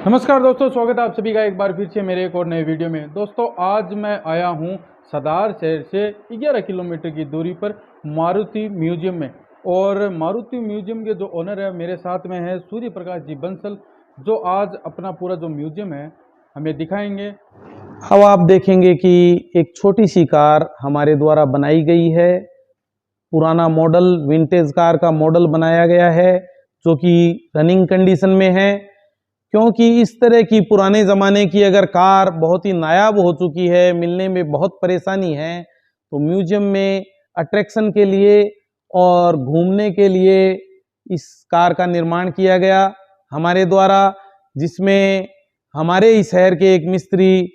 नमस्कार दोस्तों, स्वागत है आप सभी का एक बार फिर से मेरे एक और नए वीडियो में। दोस्तों आज मैं आया हूँ सदार शहर से 11 किलोमीटर की दूरी पर मारुति म्यूजियम में। और मारुति म्यूजियम के जो ओनर है मेरे साथ में है सूर्य प्रकाश जी बंसल, जो आज अपना पूरा जो म्यूजियम है हमें दिखाएंगे। अब आप देखेंगे कि एक छोटी सी कार हमारे द्वारा बनाई गई है। पुराना मॉडल, विंटेज कार का मॉडल बनाया गया है जो कि रनिंग कंडीशन में है। क्योंकि इस तरह की पुराने ज़माने की अगर कार बहुत ही नायाब हो चुकी है, मिलने में बहुत परेशानी है, तो म्यूजियम में अट्रैक्शन के लिए और घूमने के लिए इस कार का निर्माण किया गया हमारे द्वारा, जिसमें हमारे ही शहर के एक मिस्त्री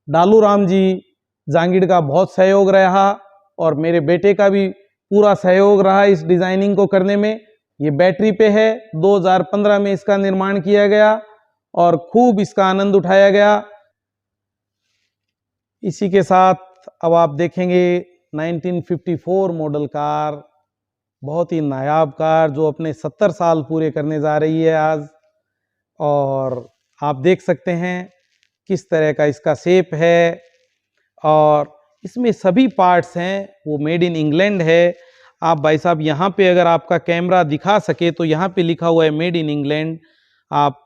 डालू राम जी जांगीड़ का बहुत सहयोग रहा और मेरे बेटे का भी पूरा सहयोग रहा इस डिज़ाइनिंग को करने में। ये बैटरी पे है, 2015 में इसका निर्माण किया गया और खूब इसका आनंद उठाया गया। इसी के साथ अब आप देखेंगे 1954 मॉडल कार, बहुत ही नायाब कार जो अपने 70 साल पूरे करने जा रही है आज। और आप देख सकते हैं किस तरह का इसका शेप है और इसमें सभी पार्ट्स हैं वो मेड इन इंग्लैंड है। आप भाई साहब यहाँ पे अगर आपका कैमरा दिखा सके तो यहाँ पे लिखा हुआ है मेड इन इंग्लैंड, आप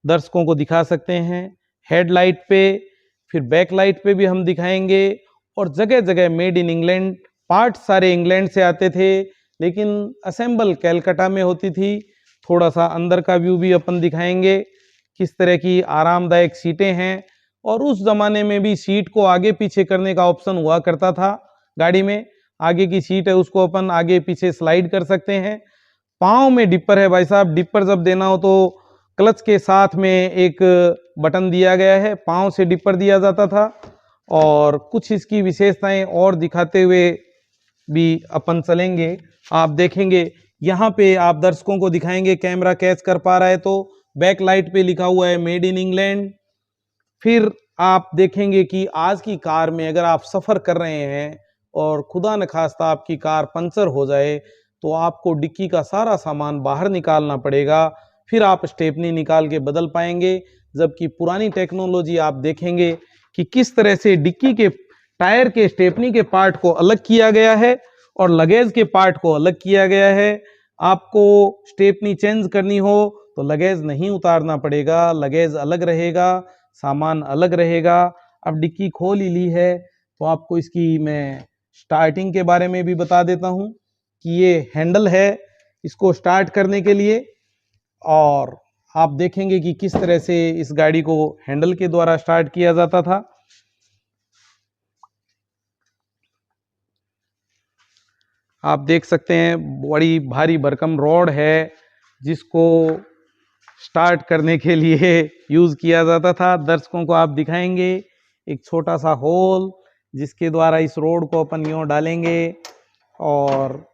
दर्शकों को दिखा सकते हैं। हेडलाइट पे, फिर बैकलाइट पे भी हम दिखाएंगे और जगह जगह मेड इन इंग्लैंड। पार्ट सारे इंग्लैंड से आते थे लेकिन असेंबल कैलकाटा में होती थी। थोड़ा सा अंदर का व्यू भी अपन दिखाएंगे, किस तरह की आरामदायक सीटें हैं। और उस जमाने में भी सीट को आगे पीछे करने का ऑप्शन हुआ करता था गाड़ी में। आगे की सीट है उसको अपन आगे पीछे स्लाइड कर सकते हैं। पाँव में डिपर है भाई साहब, डिपर जब देना हो तो क्लच के साथ में एक बटन दिया गया है, पाँव से डिपर दिया जाता था। और कुछ इसकी विशेषताएं और दिखाते हुए भी अपन चलेंगे। आप देखेंगे यहाँ पे, आप दर्शकों को दिखाएंगे, कैमरा कैच कर पा रहा है तो बैक लाइट पे लिखा हुआ है मेड इन इंग्लैंड। फिर आप देखेंगे कि आज की कार में अगर आप सफ़र कर रहे हैं और खुदा न खास्ता आपकी कार पंचर हो जाए तो आपको डिक्की का सारा सामान बाहर निकालना पड़ेगा, फिर आप स्टेपनी निकाल के बदल पाएंगे। जबकि पुरानी टेक्नोलॉजी आप देखेंगे कि किस तरह से डिक्की के टायर के स्टेपनी के पार्ट को अलग किया गया है और लगेज के पार्ट को अलग किया गया है। आपको स्टेपनी चेंज करनी हो तो लगेज नहीं उतारना पड़ेगा, लगेज अलग रहेगा, सामान अलग रहेगा। अब डिक्की खोल ही ली है तो आपको इसकी मैं स्टार्टिंग के बारे में भी बता देता हूँ कि ये हैंडल है इसको स्टार्ट करने के लिए। और आप देखेंगे कि किस तरह से इस गाड़ी को हैंडल के द्वारा स्टार्ट किया जाता था। आप देख सकते हैं बड़ी भारी भरकम रॉड है जिसको स्टार्ट करने के लिए यूज़ किया जाता था। दर्शकों को आप दिखाएंगे एक छोटा सा होल जिसके द्वारा इस रोड को अपन यूँ डालेंगे और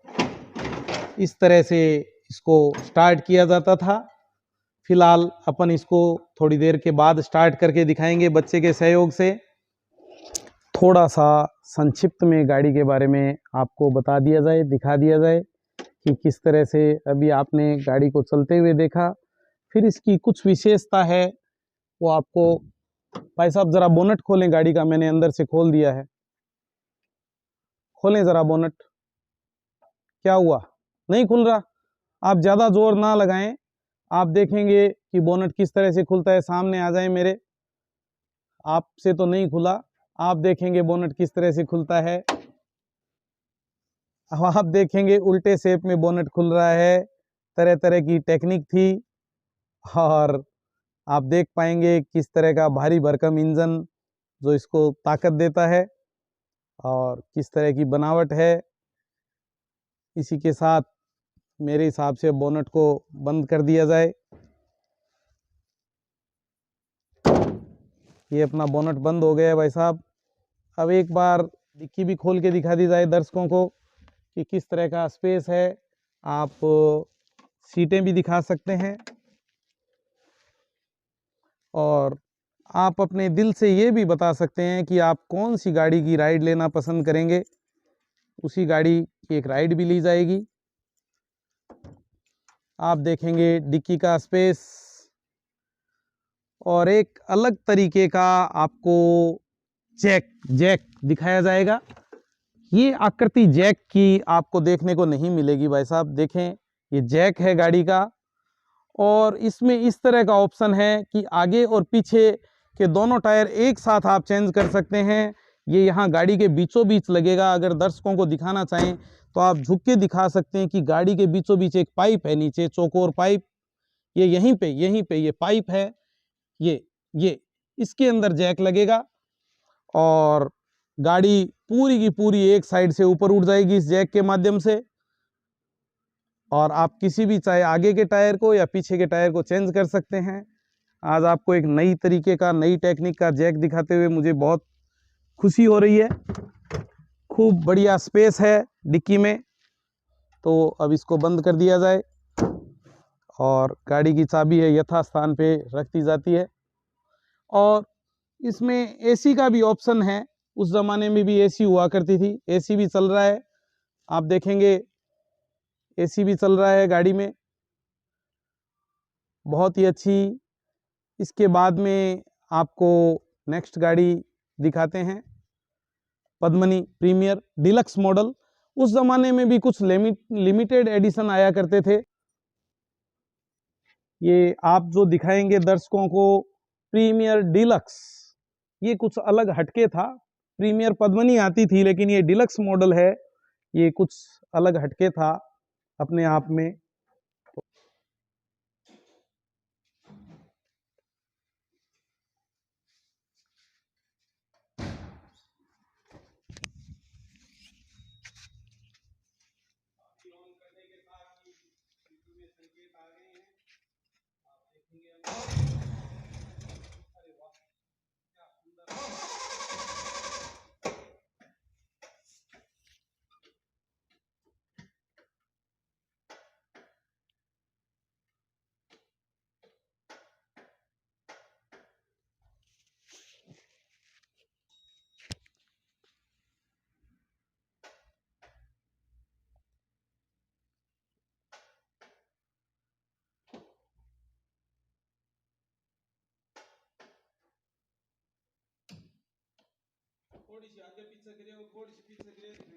इस तरह से इसको स्टार्ट किया जाता था। फिलहाल अपन इसको थोड़ी देर के बाद स्टार्ट करके दिखाएंगे बच्चे के सहयोग से। थोड़ा सा संक्षिप्त में गाड़ी के बारे में आपको बता दिया जाए, दिखा दिया जाए कि किस तरह से अभी आपने गाड़ी को चलते हुए देखा। फिर इसकी कुछ विशेषता है वो आपको, भाई साहब ज़रा बोनट खोलें गाड़ी का, मैंने अंदर से खोल दिया है, खोलें ज़रा बोनट। क्या हुआ, नहीं खुल रहा? आप ज़्यादा जोर ना लगाएं। आप देखेंगे कि बोनट किस तरह से खुलता है, सामने आ जाए मेरे। आपसे तो नहीं खुला, आप देखेंगे बोनट किस तरह से खुलता है। अब आप देखेंगे उल्टे शेप में बोनट खुल रहा है। तरह तरह की टेक्निक थी और आप देख पाएंगे किस तरह का भारी भरकम इंजन जो इसको ताकत देता है और किस तरह की बनावट है। इसी के साथ मेरे हिसाब से बोनट को बंद कर दिया जाए। ये अपना बोनट बंद हो गया है भाई साहब। अब एक बार डिक्की भी खोल के दिखा दी जाए दर्शकों को कि किस तरह का स्पेस है। आप सीटें भी दिखा सकते हैं और आप अपने दिल से ये भी बता सकते हैं कि आप कौन सी गाड़ी की राइड लेना पसंद करेंगे। उसी गाड़ी की एक राइड भी ली जाएगी। आप देखेंगे डिक्की का स्पेस और एक अलग तरीके का आपको जैक दिखाया जाएगा। ये आकृति जैक की आपको देखने को नहीं मिलेगी भाई साहब। देखें, ये जैक है गाड़ी का, और इसमें इस तरह का ऑप्शन है कि आगे और पीछे के दोनों टायर एक साथ आप चेंज कर सकते हैं। ये यहाँ गाड़ी के बीचों बीच लगेगा। अगर दर्शकों को दिखाना चाहें तो आप झुक के दिखा सकते हैं कि गाड़ी के बीचों बीच एक पाइप है, नीचे चौकोर पाइप, ये यहीं पे ये पाइप है, ये इसके अंदर जैक लगेगा और गाड़ी पूरी की पूरी एक साइड से ऊपर उठ जाएगी इस जैक के माध्यम से। और आप किसी भी, चाहे आगे के टायर को या पीछे के टायर को चेंज कर सकते हैं। आज आपको एक नई तरीके का, नई टेक्निक का जैक दिखाते हुए मुझे बहुत खुशी हो रही है। खूब बढ़िया स्पेस है डिक्की में। तो अब इसको बंद कर दिया जाए और गाड़ी की चाबी है यथास्थान पे रख दी जाती है। और इसमें एसी का भी ऑप्शन है। उस जमाने में भी एसी हुआ करती थी, एसी भी चल रहा है। आप देखेंगे एसी भी चल रहा है गाड़ी में, बहुत ही अच्छी। इसके बाद में आपको नेक्स्ट गाड़ी दिखाते हैं, पद्मिनी प्रीमियर डिलक्स मॉडल। उस जमाने में भी कुछ लिमिटेड एडिशन आया करते थे। ये आप जो दिखाएंगे दर्शकों को प्रीमियर डिलक्स, ये कुछ अलग हटके था। प्रीमियर पद्मिनी आती थी, लेकिन ये डिलक्स मॉडल है, ये कुछ अलग हटके था अपने आप में। थोड़ी सी आगे पीछे करिए और थोड़ी सी पीछे करिए।